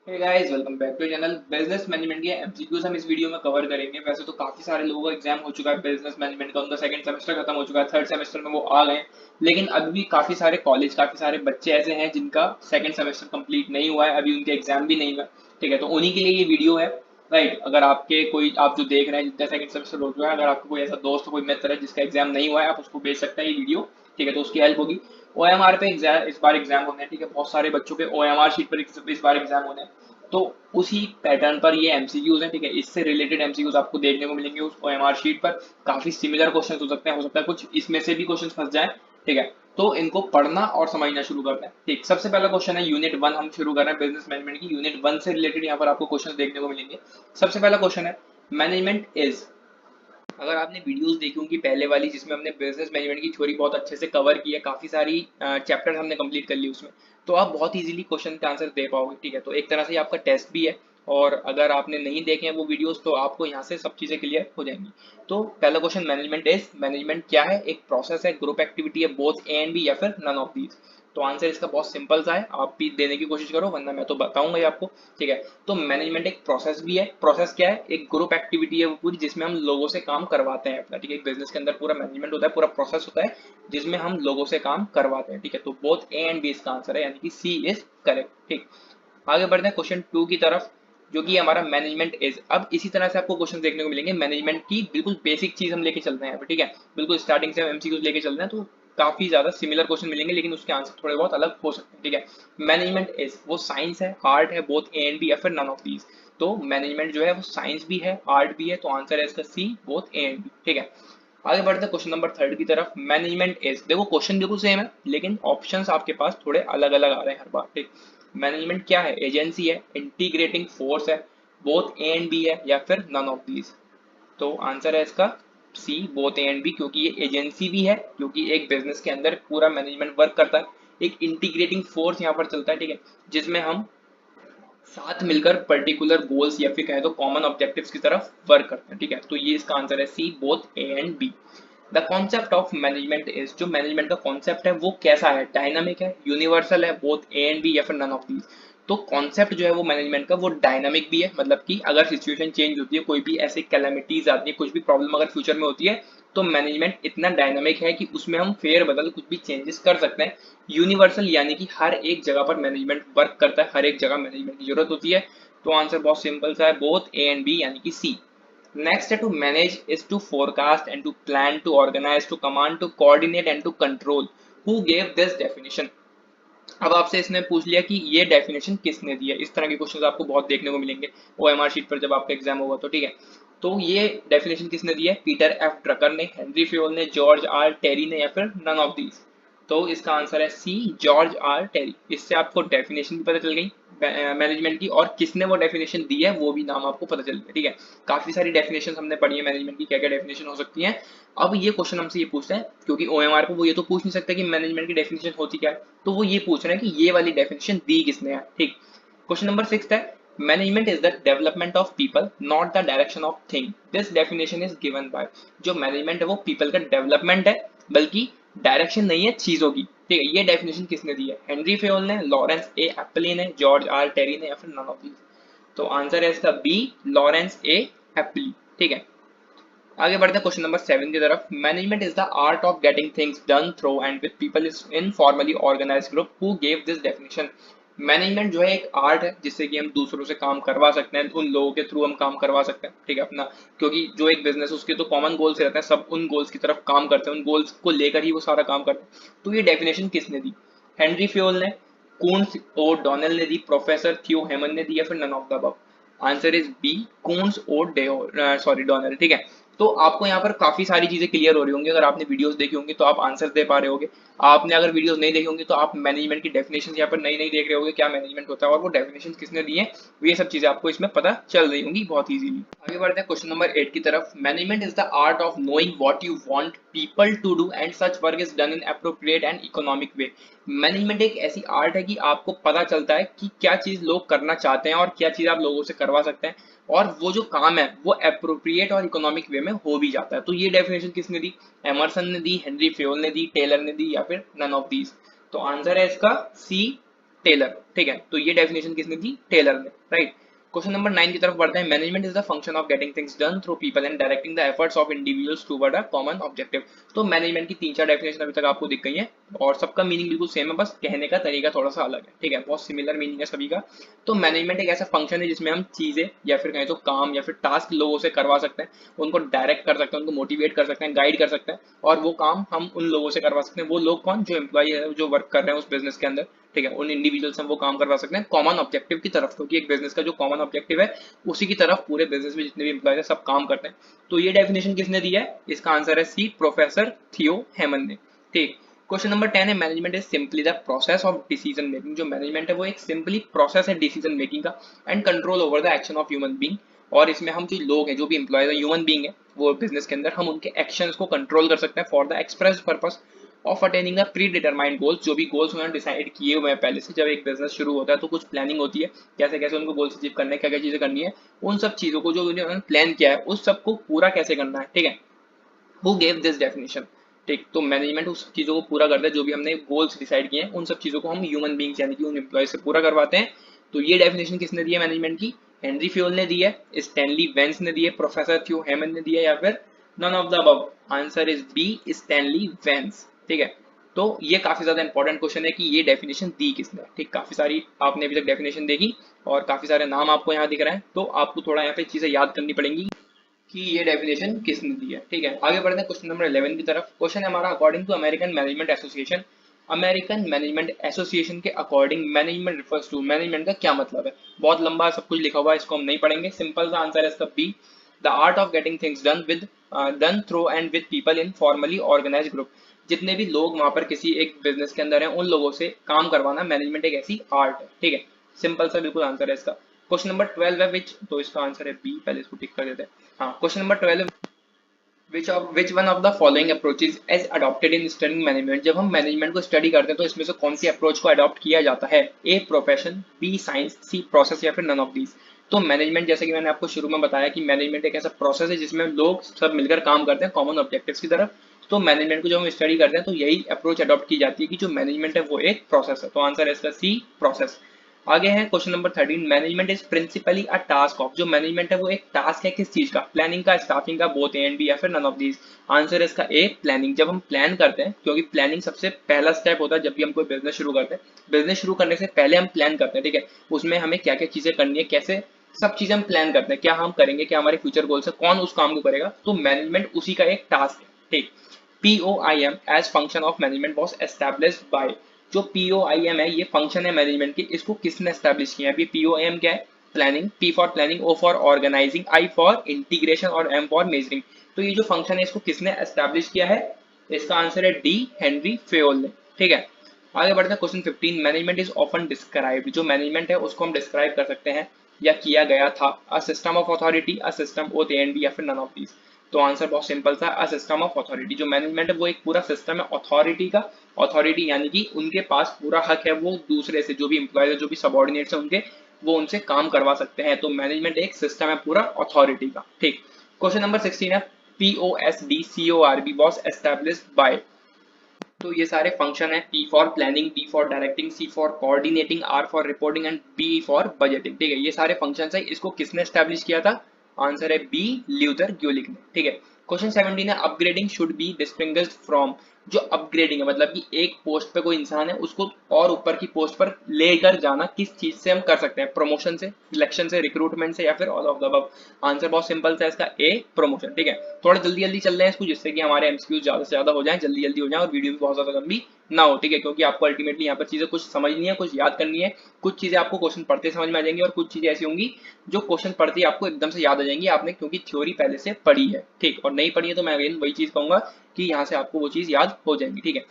Hey guys, welcome back to channel. Business management के MCQs हम इस वीडियो में कवर करेंगे। वैसे तो काफी सारे लोगों का एग्जाम हो चुका है बिजनेस मैनेजमेंट का, उनका सेकंड सेमेस्टर खत्म हो चुका है, थर्ड सेमेस्टर में वो आ गए, लेकिन अभी भी काफी सारे कॉलेज, काफी सारे बच्चे ऐसे हैं जिनका सेकंड सेमेस्टर कंप्लीट नहीं हुआ है, अभी उनके एग्जाम भी नहीं हुआ। ठीक है, तो उन्हीं के लिए ये वीडियो है। राइट, अगर आपके कोई, आप जो देख रहे हैं जिनका सेकंड सेमेस्टर हो चुका है, अगर आपको कोई ऐसा दोस्त, कोई मित्र है जिसका एग्जाम नहीं हुआ है, आप उसको भेज सकते हैं ये वीडियो। ठीक है, तो उसकी हेल्प होगी। ओएमआर पे एग्जाम इस बार एग्जाम होने हैं। ठीक है, बहुत सारे बच्चों के ओएमआर शीट पर इस बार एग्जाम होने हैं। तो उसी पैटर्न पर ये एमसीक्यूज हैं। ठीक है, इससे रिलेटेड एमसीक्यूज आपको देखने को मिलेंगे उस ओएमआर शीट पर। काफी सिमिलर क्वेश्चन हो सकता है कुछ इसमें से भी क्वेश्चन फंस जाए। ठीक है, तो इनको पढ़ना और समझना शुरू करते हैं। ठीक, सबसे पहला क्वेश्चन है यूनिट 1, हम शुरू कर रहे हैं बिजनेस मैनेजमेंट की। यूनिट 1 से रिलेटेड यहाँ पर आपको क्वेश्चन देखने को मिलेंगे। सबसे पहला क्वेश्चन है मैनेजमेंट इज। अगर आपने वीडियोस देखी होंगी पहले वाली, जिसमें हमने बिजनेस मैनेजमेंट की थ्योरी बहुत अच्छे से कवर की है, काफी सारी चैप्टर हमने कंप्लीट कर ली उसमें, तो आप बहुत इजीली क्वेश्चन के आंसर दे पाओगे। ठीक है, तो एक तरह से आपका टेस्ट भी है। और अगर आपने नहीं देखे हैं वो वीडियोस, तो आपको यहाँ से सब चीजें क्लियर हो जाएंगी। तो पहला क्वेश्चन, मैनेजमेंट इज, मैनेजमेंट क्या है? एक प्रोसेस है, ग्रुप एक्टिविटी है, बोथ ए एंड बी या फिर नन ऑफ दीज। तो आंसर इसका बहुत सिंपल सा है, आप भी देने की कोशिश करो, वरना मैं तो बताऊंगा ही आपको। ठीक है, तो मैनेजमेंट एक प्रोसेस भी है। प्रोसेस क्या है? एक ग्रुप एक्टिविटी है वो पूरी, जिसमें हम लोगों से काम करवाते हैं अपना। ठीक है, एक बिजनेस के अंदर पूरा मैनेजमेंट होता है, पूरा प्रोसेस होता है जिसमें हम लोगों से काम करवाते हैं। ठीक है, तो बोथ ए एंड बी इसका आंसर है, यानी कि सी इज करेक्ट। ठीक, आगे बढ़ते हैं क्वेश्चन 2 की तरफ, जो कि हमारा मैनेजमेंट इज। अब इसी तरह से आपको क्वेश्चन देखने को मिलेंगे मैनेजमेंट की, बिल्कुल बेसिक चीज हम लेके चलते हैं यहाँ पे। ठीक है, बिल्कुल स्टार्टिंग से हम एमसीक्यूज लेके चलते हैं, तो काफी ज्यादा सिमिलर क्वेश्चन मिलेंगे, लेकिन उसके आंसर थोड़े बहुत अलग हो सकते हैं। ठीक है, मैनेजमेंट इज वो साइंस है, आर्ट है, बोथ ए एंड बी या फिर नन ऑफ दीज। तो मैनेजमेंट जो है वो साइंस भी है, आर्ट भी है, तो आंसर है इसका सी, बोथ ए एंड बी। ठीक है, आगे बढ़ते हैं क्वेश्चन नंबर 3 की तरफ। मैनेजमेंट इज, देखो क्वेश्चन बिल्कुल सेम है, लेकिन ऑप्शंस आपके पास थोड़े अलग अलग आ रहे हैं हर बार। ठीक, मैनेजमेंट क्या है? एजेंसी है, इंटीग्रेटिंग फोर्स है, बोथ ए एंड बी है या फिर नन ऑफ दीज। तो आंसर है इसका सी, बोथ ए एंड बी, क्योंकि ये एजेंसी भी है, क्योंकि एक बिजनेस के अंदर पूरा मैनेजमेंट वर्क करता है। एक इंटीग्रेटिंग फोर्स यहाँ पर चलता है। ठीक है, जिसमें हम साथ मिलकर पर्टिकुलर गोल्स या फिर कहें तो कॉमन ऑब्जेक्टिव्स की तरफ वर्क करते हैं। ठीक है, तो ये इसका आंसर है C, both A and B. The concept of management is, जो मैनेजमेंट का कॉन्सेप्ट है वो कैसा है? डायनामिक है, यूनिवर्सल है, बोथ ए एंड बी या फिर नन ऑफ दीज। तो कॉन्सेप्ट जो है वो मैनेजमेंट का वो डायनामिक भी है, मतलब कि अगर सिचुएशन चेंज होती है, कोई भी ऐसे कैलेमिटीज आती है, कुछ भी प्रॉब्लम अगर फ्यूचर में होती है, तो मैनेजमेंट इतना डायनामिक है कि उसमें हम फेर बदल कुछ भी चेंजेस कर सकते हैं। यूनिवर्सल यानी कि हर एक जगह पर मैनेजमेंट वर्क करता है, हर एक जगह मैनेजमेंट की जरूरत होती है। तो आंसर बहुत सिंपल सा है, बोथ ए एंड बी यानी कि सी। Next है to manage is to forecast and to plan to organize to command to coordinate and to control. Who gave this definition? अब आपसे इसने पूछ लिया कि ये डेफिनेशन किसने दी है। इस तरह के क्वेश्चंस आपको बहुत देखने को मिलेंगे ओएमआर शीट पर जब आपका एग्जाम होगा तो। ठीक है, तो ये डेफिनेशन किसने दी है? पीटर एफ ड्रकर ने, हेनरी फ्योल ने, जॉर्ज आर टेरी ने या फिर नन ऑफ दीज। तो इसका आंसर है सी, जॉर्ज आर टेरी। इससे आपको डेफिनेशन भी पता चल गई मैनेजमेंट की, और किसने वो डेफिनेशन दी है वो भी नाम आपको पता चल गया। ठीक है, काफी सारी डेफिनेशन हमने पढ़ी है मैनेजमेंट की, क्या क्या डेफिनेशन हो सकती है। अब ये क्वेश्चन हमसे ये पूछते हैं, क्योंकि ओएमआर को वो ये तो पूछ नहीं सकता कि मैनेजमेंट की डेफिनेशन होती क्या है, तो वो ये पूछ रहे हैं कि ये वाली डेफिनेशन दी किसने है। ठीक, क्वेश्चन नंबर 6 है, management is the development of people not the direction of thing, this definition is given by. जो मैनेजमेंट है वो पीपल का डेवलपमेंट है, बल्कि डायरेक्शन नहीं है चीजों की। ठीक है, ये डेफिनेशन किसने दी है? हेनरी फेयोल ने, लॉरेंस ए एप्पली ने, जॉर्ज आर टेरी ने या फिर नन ऑफ दीज। तो आंसर है इसका बी, लॉरेंस ए एप्पली। ठीक है, आगे बढ़ते हैं क्वेश्चन नंबर 7 की तरफ। Management is the art of getting things done through and with people is in formally organized group, who gave this definition. Management जो है एक आर्ट है, जिससे कि हम दूसरों से काम करवा सकते हैं, उन लोगों के थ्रू हम काम करवा सकते हैं। ठीक है, अपना, क्योंकि जो एक बिजनेस है उसके तो कॉमन गोल्स रहते हैं, सब उन गोल्स की तरफ काम करते हैं, उन गोल्स को लेकर ही वो सारा काम करते हैं। तो ये डेफिनेशन किसने दी? हेनरी फ्योल ने, कून्स ओ डोनेल ने दी, प्रोफेसर थियो हेमन ने दी या फिर none of the above. Answer is B, Koontz O sorry Donnell. ठीक है, तो आपको यहाँ पर काफी सारी चीजें क्लियर हो रही होंगी, अगर आपने वीडियोस देखी होंगी तो आप आंसर दे पा रहे होंगे। आपने अगर वीडियोस नहीं देखी होंगी तो आप मैनेजमेंट की डेफिनेशन यहाँ पर नई नई देख रहे होंगे, क्या मैनेजमेंट होता है और वो डेफिनेशन किसने दी है, ये सब चीजें आपको इसमें पता चल रही होंगी बहुत इजीली। आगे बढ़ते हैं क्वेश्चन नंबर 8 की तरफ। Management is the art of knowing what you want people to do and such work is done in appropriate and economic way. Management एक ऐसी आर्ट है कि आपको पता चलता है कि क्या चीज लोग करना चाहते हैं और क्या चीज आप लोगों से करवा सकते हैं, और वो जो काम है वो अप्रोप्रिएट और इकोनॉमिक वे में हो भी जाता है। तो ये डेफिनेशन किसने दी? एमरसन ने दी, हेनरी फ्योल ने दी, टेलर ने दी या फिर नन ऑफ दीज। तो आंसर है इसका सी, टेलर, ठीक है। तो ये डेफिनेशन किसने दी? टेलर ने, राइट। क्वेश्चन नंबर 9 की तरफ बढ़ते हैं। Management is the function of getting things done through people and directing the efforts of individuals toward a common objective. तो मैनेजमेंट की 3-4 डेफिनेशन अभी तक आपको दिख गई है और सबका मीनिंग बिल्कुल सेम है, बस कहने का तरीका थोड़ा सा अलग है, ठीक है। बहुत सिमिलर मीनिंग है सभी का। तो मैनेजमेंट एक ऐसा फंक्शन है जिसमें हम चीजें या फिर कहें तो काम या फिर टास्क लोगों से करवा सकते हैं, उनको डायरेक्ट कर सकते हैं, उनको मोटिवेट कर सकते हैं, गाइड कर सकते हैं, और वो काम हम उन लोगों से करवा सकते हैं। वो लोग कौन? जो एम्प्लॉय है, जो वर्क कर रहे हैं उस बिजनेस के अंदर, ठीक है। उन इंडिविजुअल से हम वो काम करवा सकते हैं कॉमन ऑब्जेक्टिव की तरफ, क्योंकि एक बिजनेस का जो कॉमन ऑब्जेक्टिव है उसी की तरफ पूरे बिजनेस में जितने भी एम्प्लॉय है सब काम करते हैं। तो ये डेफिनेशन किसने दी है? इसका आंसर है सी, प्रोफेसर थियो हेमन ने, ठीक। क्वेश्चन नंबर 10 है management is simply the process of decision making. जो मैनेजमेंट है वो एक सिंपली प्रोसेस है डिसीजन मेकिंग का and control over the action of human being. और इसमें हम जो लोग हैं, जो भी एम्प्लॉयज है, ह्यूमन बीइंग है वो बिजनेस के अंदर, हम उनके एक्शंस को कंट्रोल कर सकते हैं for the express purpose of attaining the pre determined goals. जो भी गोल्स उन्होंने डिसाइड किए हुए हैं पहले से, जब एक बिजनेस शुरू होता है तो कुछ प्लानिंग होती है, कैसे कैसे उनको गोल्स अचीव करने, क्या क्या चीजें करनी है, उन सब चीजों को जो उन्होंने प्लान किया है उस सबको पूरा कैसे करना है, ठीक है। हु गेव दिस डेफिनेशन, ठीक। तो मैनेजमेंट उस चीजों को पूरा करता है, जो भी हमने गोल्स डिसाइड किए हैं उन सब चीजों को हम ह्यूमन बींग्स यानी कि उन एम्प्लॉय से पूरा करवाते हैं। तो ये डेफिनेशन किसने दी है मैनेजमेंट की? हेनरी फ्योल ने दी है, स्टैनली वेंस ने दी है, प्रोफेसर थ्यू हेमन ने दी है, या फिर none of the above? Answer is B, Stanley Vance, ठीक है। तो ये काफी ज्यादा इंपॉर्टेंट क्वेश्चन है कि ये डेफिनेशन दी किसने, ठीक। काफी सारी आपने अभी तक डेफिनेशन देखी और काफी सारे नाम आपको यहाँ दिख रहे हैं, तो आपको थोड़ा यहाँ पे चीजें याद करनी पड़ेंगी कि ये डेफिनेशन किसने दी है, ठीक है। आगे बढ़ते हैं क्वेश्चन नंबर 11 की तरफ। क्वेश्चन है हमारा, according to American Management Association, American Management Association के according management refers to, management का क्या मतलब है? बहुत लंबा सब कुछ लिखा हुआ है, इसको हम नहीं पढ़ेंगे। सिंपल सा आंसर है इसका B, the art of getting things done with done through and with people in formally organize group. जितने भी लोग वहां पर किसी एक बिजनेस के अंदर हैं उन लोगों से काम करवाना मैनेजमेंट एक ऐसी आर्ट है, ठीक है। सिंपल सा बिल्कुल आंसर है इसका। क्वेश्चन नंबर 12 है विच, तो इसका आंसर है बी, पहले इसको टिक कर देते हैं। हाँ, question number 12, which one of the following approaches is adopted in studying management। जब हम मैनेजमेंट को स्टडी करते हैं तो इसमें से कौन सी अप्रोच को अडॉप्ट किया जाता है? A profession, B science, C process, या फिर नन ऑफ दीज। तो मैनेजमेंट, जैसे कि मैंने आपको शुरू में बताया कि मैनेजमेंट एक ऐसा प्रोसेस है जिसमें लोग सब मिलकर काम करते हैं कॉमन ऑब्जेक्टिव्स की तरफ। तो मैनेजमेंट को जब हम स्टडी करते हैं तो यही अप्रोच अडॉप्ट की जाती है कि जो मैनेजमेंट है वो एक प्रोसेस है। तो आंसर है इसका सी, प्रोसेस। आगे है question number 13, management is principally a task of. जो मैनेजमेंट है वो एक टास्क है किस चीज का? प्लानिंग का, स्टाफिंग का, बोथ ए एंड बी, या फिर नन ऑफ दीज। आंसर है इसका ए, प्लानिंग। जब हम प्लान करते हैं, क्योंकि प्लानिंग सबसे पहला स्टेप होता है जब भी हम कोई बिजनेस शुरू करते हैं, बिजनेस शुरू करने से पहले हम प्लान करते हैं, ठीक है। उसमें हमें क्या क्या चीजें करनी है, कैसे सब चीजें हम प्लान करते हैं, क्या हम करेंगे, क्या हमारे फ्यूचर गोल्स है, कौन उस काम को करेगा। तो मैनेजमेंट उसी का एक टास्क है, ठीक। POIM as function of management was established by। जो POIM है ये फंक्शन है मैनेजमेंट की, इसको किसने एस्टैब्लिश किया है? अभी POIM क्या है? Planning, P for planning, O for organizing, I for integration और M फॉर मेजरिंग। तो ये जो फंक्शन है इसको किसने एस्टैब्लिश किया है? इसका आंसर है डी, हेनरी फेयोल ने, ठीक है। आगे बढ़ते हैं question 15, management is often described. जो मैनेजमेंट है उसको हम डिस्क्राइब कर सकते हैं या किया गया था, a system of authority, a system both A and B, या फिर नन ऑफ दीज। तो आंसर बहुत सिंपल सा, अ सिस्टम ऑफ अथॉरिटी। जो मैनेजमेंट है वो एक पूरा सिस्टम है अथॉरिटी का। अथॉरिटी यानी कि उनके पास पूरा हक है, वो दूसरे से जो भी एम्प्लॉय है, जो भी सबऑर्डिनेट्स है उनके, वो उनसे काम करवा सकते हैं। तो मैनेजमेंट एक सिस्टम है पूरा अथॉरिटी का, ठीक। क्वेश्चन नंबर 16 है, POSDCORB वॉज एस्टैब्लिश्ड बाय। तो ये सारे फंक्शन है, P for planning, D for directing, C for coordinating, R for reporting and B for budgeting, ठीक है। ये सारे फंक्शन है, इसको किसने एस्टैब्लिश किया था? आंसर है बी, ल्यूथर ग्यूलिक ने, ठीक है। क्वेश्चन 17 है, upgrading should be distinguished from. जो अपग्रेडिंग है मतलब कि एक पोस्ट पे कोई इंसान है उसको और ऊपर की पोस्ट पर लेकर जाना किस चीज से हम कर सकते हैं? प्रमोशन से, सिलेक्शन से, रिक्रूटमेंट से, या फिर all of the above. Answer बहुत सिंपल सा इसका ए, प्रमोशन, ठीक है। थोड़ा जल्दी जल्दी चल रहे हैं इसको, जिससे कि हमारे एमसीक्यू ज्यादा से ज्यादा हो जाए, जल्दी जल्दी हो जाए और वीडियो भी बहुत ज्यादा लंबी ना हो, ठीक है। क्योंकि आपको अल्टीमेटली यहाँ पर चीजें कुछ समझनी है, कुछ याद करनी है। कुछ चीजें आपको क्वेश्चन पढ़ते समझ में आ जाएंगी और कुछ चीजें ऐसी होंगी जो क्वेश्चन पढ़ते ही आपको एकदम से याद आ जाएंगी, आपने क्योंकि थ्योरी पहले से पढ़ी है, ठीक। और नहीं पढ़ी है तो मैं अगेन वही चीज कहूंगा कि यहाँ से आपको वो चीज याद हो जाएंगी, ठीक है।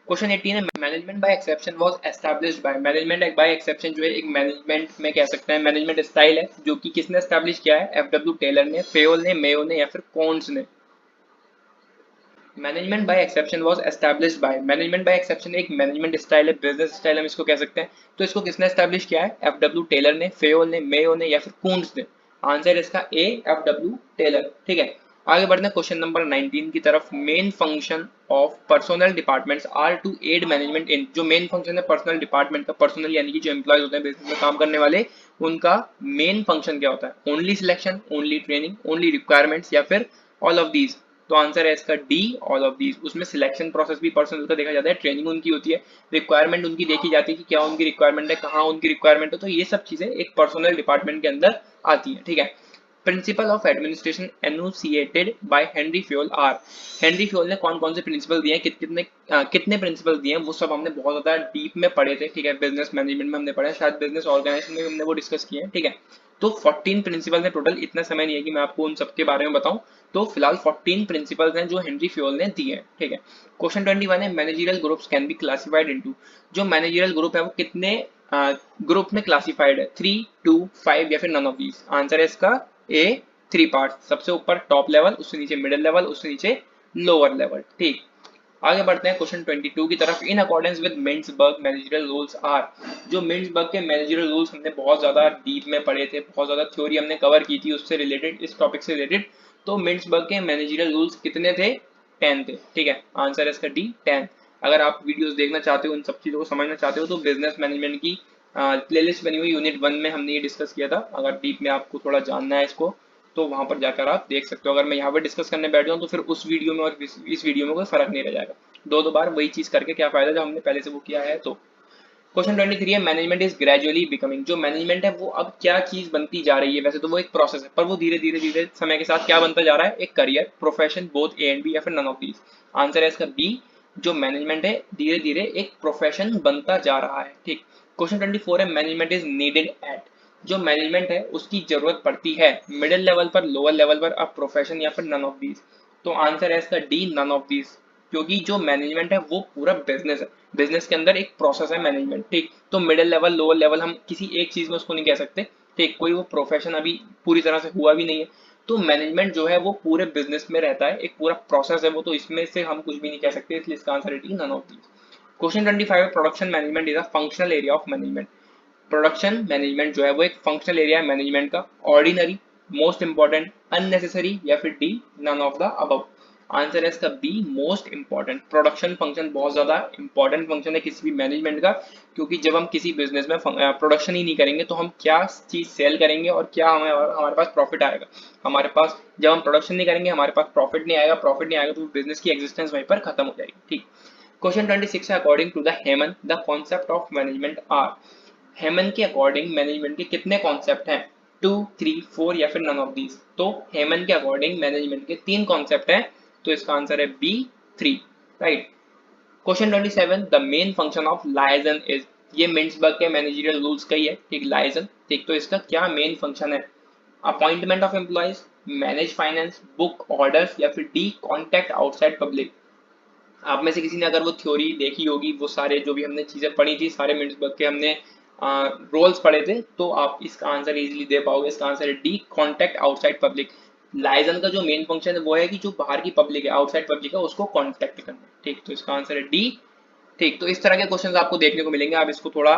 क्वेश्चन 18 है, management by exception was established bye. Management by exception जो है एक मैनेजमेंट में कह सकते हैं मैनेजमेंट स्टाइल है, जो कि किसने एस्टैब्लिश किया है? FW टेलर ने, फेयोल ने, मेयो ने, या फिर कोन्स ने। Management by exception was established bye. Management by exception एक मैनेजमेंट स्टाइल है, बिजनेस स्टाइल हम इसको कह सकते हैं। तो इसको किसने एस्टैब्लिश किया है? FW टेलर ने, फेयोल ने, मेयो ने, या फिर कून्स ने। आंसर इसका ए, FW टेलर, ठीक है। आगे बढ़ते हैं क्वेश्चन नंबर 19 की तरफ। Main function of personnel departments are to aid management in. जो मेन फंक्शन है पर्सनल डिपार्टमेंट का, पर्सनल यानी कि जो एम्प्लॉयज होते हैं बिजनेस में काम करने वाले, उनका मेन फंक्शन क्या होता है? Only selection, only training, only requirements, या फिर ऑल ऑफ दीज? तो आंसर है इसका डी, ऑल ऑफ दीज। उसमें सिलेक्शन प्रोसेस भी पर्सनल का देखा जाता है, ट्रेनिंग उनकी होती है, रिक्वायरमेंट उनकी देखी जाती है कि क्या उनकी रिक्वायरमेंट है, कहाँ उनकी रिक्वायरमेंट है। तो ये सब चीजें एक पर्सनल डिपार्टमेंट के अंदर आती है, ठीक है। Principle of administration enunciated by Henri Fayol are. Henri Fayol ने कौन कौन से प्रिंसिपल दिए हैं, कितने प्रिंसिपल दिए हैं, वो सब हमने बहुत ज्यादा डीप में पढ़े थे, ठीक है। बिजनेस मैनेजमेंट में हमने पढ़ा है, शायद बिजनेस ऑर्गेनाइजेशन में हमने वो डिस्कस किए हैं, ठीक है। तो 14 प्रिंसिपल हैं टोटल। इतना समय नहीं है कि मैं आपको उन सबके बारे में बताऊं। तो फिलहाल 14 प्रिंसिपल्स हैं जो हेनरी फ्योल ने दिए हैं, ठीक है। क्वेश्चन 21 है managerial groups can be classified into. जो मैनेजरियल ग्रुप है वो कितने ग्रुप में क्लासिफाइड है? 3, 2, 5 या फिर नन ऑफ दीज? आंसर है इसका ए, 3 पार्ट। सबसे ऊपर टॉप लेवल, उससे नीचे मिडिल लेवल, उससे नीचे लोअर लेवल, ठीक। आगे बढ़ते हैं क्वेश्चन 22 की तरफ। In accordance with Mintzberg managerial rules are. जो मिंट्सबर्ग के मैनेजरियल रूल्स हमने बहुत ज्यादा डीप में पढ़े थे, बहुत ज्यादा थ्योरी हमने कवर की थी उससे रिलेटेड, इस टॉपिक से रिलेटेड। तो मिंट्सबर्ग के मैनेजरियल रूल्स कितने थे? 10 थे, ठीक है। आंसर है इसका डी, 10। अगर आप वीडियोस देखना चाहते हो, इन सब चीजों को समझना चाहते हो, तो बिजनेस मैनेजमेंट की प्लेलिस्ट बनी हुई यूनिट 1 में हमने ये डिस्कस किया था। अगर डीप में आपको थोड़ा जानना है इसको, तो वहां पर जाकर आप देख सकते हो। अगर मैं यहाँ पे डिस्कस करने बैठ जाऊँ तो फिर उस वीडियो में और इस वीडियो में कोई फर्क नहीं रह जाएगा। दो बार वही चीज करके क्या फायदा जब हमने पहले से वो किया है। तो क्वेश्चन 23 है मैनेजमेंट इज ग्रेजुअली बिकमिंग। जो मैनेजमेंट है वो अब क्या चीज बनती जा रही है? वैसे तो वो एक प्रोसेस है, पर वो धीरे धीरे धीरे समय के साथ क्या बनता जा रहा है? एक career, profession, both A and B या फिर नन ऑफ दीज? आंसर है इसका बी। जो मैनेजमेंट है धीरे धीरे एक प्रोफेशन बनता जा रहा है, ठीक। क्वेश्चन 24 है मैनेजमेंट इज नीडेड एट। जो मैनेजमेंट है उसकी जरूरत पड़ती है मिडिल लेवल पर, लोअर लेवल पर, अब प्रोफेशन या फिर नन ऑफ दीज? तो आंसर है इसका डी, नन ऑफ दीज। क्योंकि जो मैनेजमेंट है वो पूरा बिजनेस है, बिजनेस के अंदर एक प्रोसेस है मैनेजमेंट, ठीक। तो मिडिल लेवल, लोअर लेवल हम किसी एक चीज में उसको नहीं कह सकते, ठीक। कोई वो प्रोफेशन अभी पूरी तरह से हुआ भी नहीं है। तो मैनेजमेंट जो है वो पूरे बिजनेस में रहता है, एक पूरा प्रोसेस है वो, तो इसमें से हम कुछ भी नहीं कह सकते, इसलिए इसका आंसर है नन ऑफ दीज। क्वेश्चन 25 है production management is a functional area of management. Production management जो है वो एक फंक्शनल एरिया है मैनेजमेंट का। ऑर्डिनरी, मोस्ट इंपॉर्टेंट, अननेसेसरी या फिर D, none of the above? Answer है इसका B, most important. Production function बहुत ज्यादा इंपॉर्टेंट फंक्शन है किसी भी मैनेजमेंट का, क्योंकि जब हम किसी बिजनेस में प्रोडक्शन ही नहीं करेंगे तो हम क्या चीज सेल करेंगे और क्या हमारे पास प्रॉफिट आएगा? हमारे पास जब हम प्रोडक्शन नहीं करेंगे हमारे पास प्रॉफिट नहीं आएगा, प्रॉफिट नहीं आएगा तो बिजनेस की एग्जिस्टेंस वहीं पर खत्म हो जाएगी, ठीक। क्वेश्चन 26 है according to the Haimann the concept of management are. Haimann के अकॉर्डिंग मैनेजमेंट के कितने कॉन्सेप्ट हैं? 2, 3, 4 या फिर नन ऑफ दीज? तो हेमन के अकॉर्डिंग मैनेजमेंट के 3 कॉन्सेप्ट हैं, तो इसका आंसर है B, 3, right. Question 27 the main function of liaison is. ये मिंट्सबर्ग के मैनेजरियल रूल्स का ही है, ठीक, लाइजन, ठीक। तो इसका क्या मेन फंक्शन है? Appointment of employees, manage finance, book orders या फिर डी, कॉन्टैक्ट आउटसाइड पब्लिक? आप में से किसी ने अगर वो थ्योरी देखी होगी, वो सारे जो भी हमने चीजें पढ़ी थी, सारे मिंट्सबर्ग के हमने रोल्स पढ़े थे, तो आप इसका आंसर इजीली दे पाओगे। इसका आंसर है D, contact outside public. Liaison का जो मेन फंक्शन है वो है कि जो बाहर की पब्लिक है, आउटसाइड पब्लिक है, उसको कॉन्टैक्ट करना, ठीक। तो इसका आंसर है डी, ठीक। तो इस तरह के क्वेश्चंस आपको देखने को मिलेंगे, आप इसको थोड़ा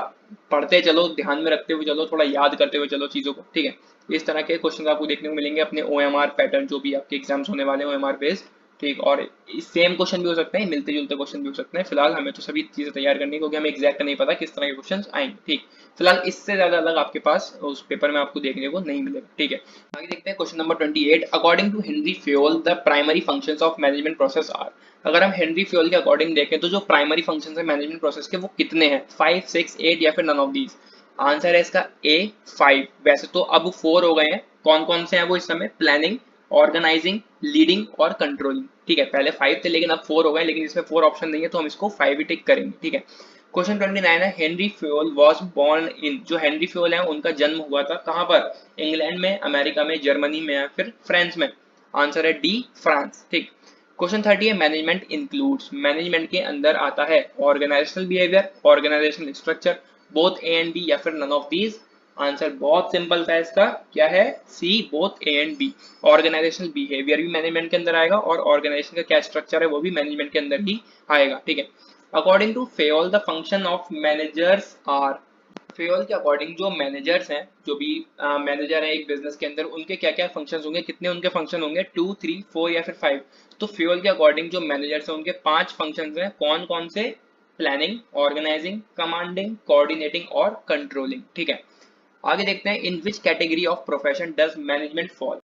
पढ़ते चलो, ध्यान में रखते हुए चलो, थोड़ा याद करते हुए चलो चीजों को, ठीक है। इस तरह के क्वेश्चंस आपको देखने को मिलेंगे अपने OMR पैटर्न, जो भी आपके एग्जाम्स होने वाले हैं OMR बेस्ड, ठीक। और सेम क्वेश्चन भी हो सकते हैं, मिलते जुलते क्वेश्चन भी हो सकते हैं। फिलहाल हमें तो सभी चीजें तैयार करनी है, क्योंकि हमें एग्जैक्ट नहीं पता किस तरह के क्वेश्चन आएंगे, ठीक। फिलहाल इससे ज्यादा अलग आपके पास उस पेपर में आपको देखने को नहीं मिलेगा, ठीक है। आगे देखते हैं question number 28। According to Henry Fayol the primary functions of management process are. अगर हम हेनरी फ्योल के अकॉर्डिंग देखें तो जो प्राइमरी फंक्शंस है मैनेजमेंट प्रोसेस के वो कितने हैं? 5, 6, 8 या फिर नन ऑफ दीज? आंसर है इसका ए, 5। वैसे तो अब 4 हो गए हैं, कौन कौन से हैं वो इस समय? प्लानिंग, ऑर्गेनाइजिंग, लीडिंग और कंट्रोलिंग, ठीक है। पहले 5 थे लेकिन अब 4 हो गए, लेकिन इसमें 4 ऑप्शन नहीं है तो हम इसको 5 ही टिक करेंगे, ठीक है। क्वेश्चन 29 है Henry Fayol was born in. जो हेनरी फ्योल है उनका जन्म हुआ था कहां पर? इंग्लैंड में, अमेरिका में, जर्मनी में या फिर फ्रांस में? आंसर है डी, फ्रांस, ठीक। क्वेश्चन 30 है मैनेजमेंट इंक्लूड्स। मैनेजमेंट के अंदर आता है organizational behaviour, organizational structure, both A and B या फिर नन ऑफ दीज? आंसर बहुत सिंपल था इसका, क्या है? C, both A and B. Organizational behaviour भी मैनेजमेंट के अंदर आएगा और ऑर्गेनाइजेशन का क्या स्ट्रक्चर है वो भी मैनेजमेंट के अंदर ही आएगा, ठीक है। According to Fayol the function of managers are. Fayol के अकॉर्डिंग जो मैनेजर्स हैं, जो भी मैनेजर है एक बिजनेस के अंदर, उनके क्या क्या फंक्शंस होंगे, कितने उनके फंक्शन होंगे, 2, 3, 4 या फिर 5। तो फेयोल के अकॉर्डिंग जो मैनेजर्स हैं उनके 5 फंक्शंस हैं। कौन कौन से? प्लानिंग, ऑर्गेनाइजिंग, कमांडिंग, कोऑर्डिनेटिंग और कंट्रोलिंग। ठीक है, आगे देखते हैं, in which category of profession does management fall.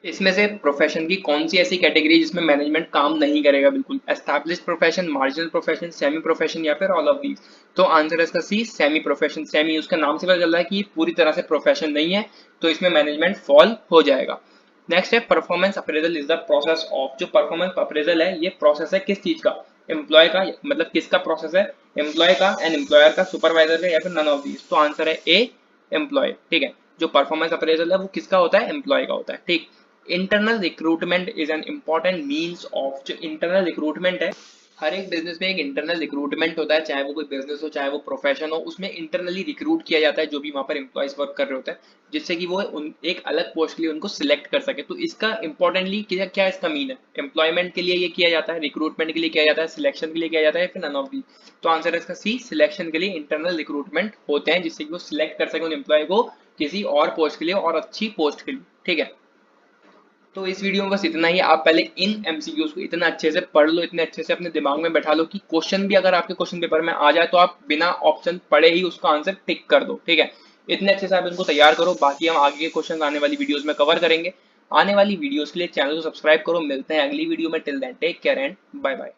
इसमें से प्रोफेशन की कौन सी ऐसी कैटेगरी जिसमें मैनेजमेंट काम नहीं करेगा बिल्कुल? Established profession, marginal profession, semi profession या फिर ऑल ऑफ दीज। तो आंसर है इसका सी, सेमी प्रोफेशन। सेमी उसका नाम से पता चल रहा है कि ये पूरी तरह से प्रोफेशन नहीं है, तो इसमें मैनेजमेंट फॉल हो जाएगा। नेक्स्ट है performance appraisal is the process of. जो परफॉर्मेंस अप्रेजल है ये प्रोसेस है किस चीज का? एम्प्लॉय का, मतलब किसका प्रोसेस है? एम्प्लॉय का, एंड एम्प्लॉयर का, सुपरवाइजर का, या फिर नन ऑफ दीज। तो आंसर है ए, एम्प्लॉय। ठीक है, जो परफॉर्मेंस अप्रेजल है वो किसका होता है? एम्प्लॉय का होता है। ठीक, internal recruitment is an important means of. जो इंटरनल रिक्रूटमेंट है, हर एक बिजनेस में एक इंटरनल रिक्रूटमेंट होता है, चाहे वो कोई बिजनेस हो चाहे वो प्रोफेशन हो, उसमें इंटरनली रिक्रूट किया जाता है जो भी वहां पर एम्प्लॉयज वर्क कर रहे होते हैं, जिससे कि वो एक अलग पोस्ट के लिए उनको सिलेक्ट कर सके। तो इसका इंपॉर्टेंटली क्या क्या इसका मीन है? एम्प्लॉयमेंट के लिए ये किया जाता है, रिक्रूटमेंट के लिए किया जाता है, सिलेक्शन के लिए किया जाता है, फिर नन ऑफ दी। तो आंसर है इसका सी, सिलेक्शन के लिए इंटरनल रिक्रूटमेंट होते हैं, जिससे कि वो सिलेक्ट कर सके उन एम्प्लॉय को किसी और पोस्ट के लिए और अच्छी पोस्ट के लिए। ठीक है, तो इस वीडियो में बस इतना ही। आप पहले इन एमसीक्यूज को इतना अच्छे से पढ़ लो, इतने अच्छे से अपने दिमाग में बैठा लो कि क्वेश्चन भी अगर आपके क्वेश्चन पेपर में आ जाए तो आप बिना ऑप्शन पढ़े ही उसका आंसर टिक कर दो। ठीक है, इतने अच्छे से आप इनको तैयार करो, बाकी हम आगे के क्वेश्चन आने वाली वीडियोस में कवर करेंगे। आने वाली वीडियोस के लिए चैनल को सब्सक्राइब करो। मिलते हैं अगली वीडियो में, till then take care and bye bye.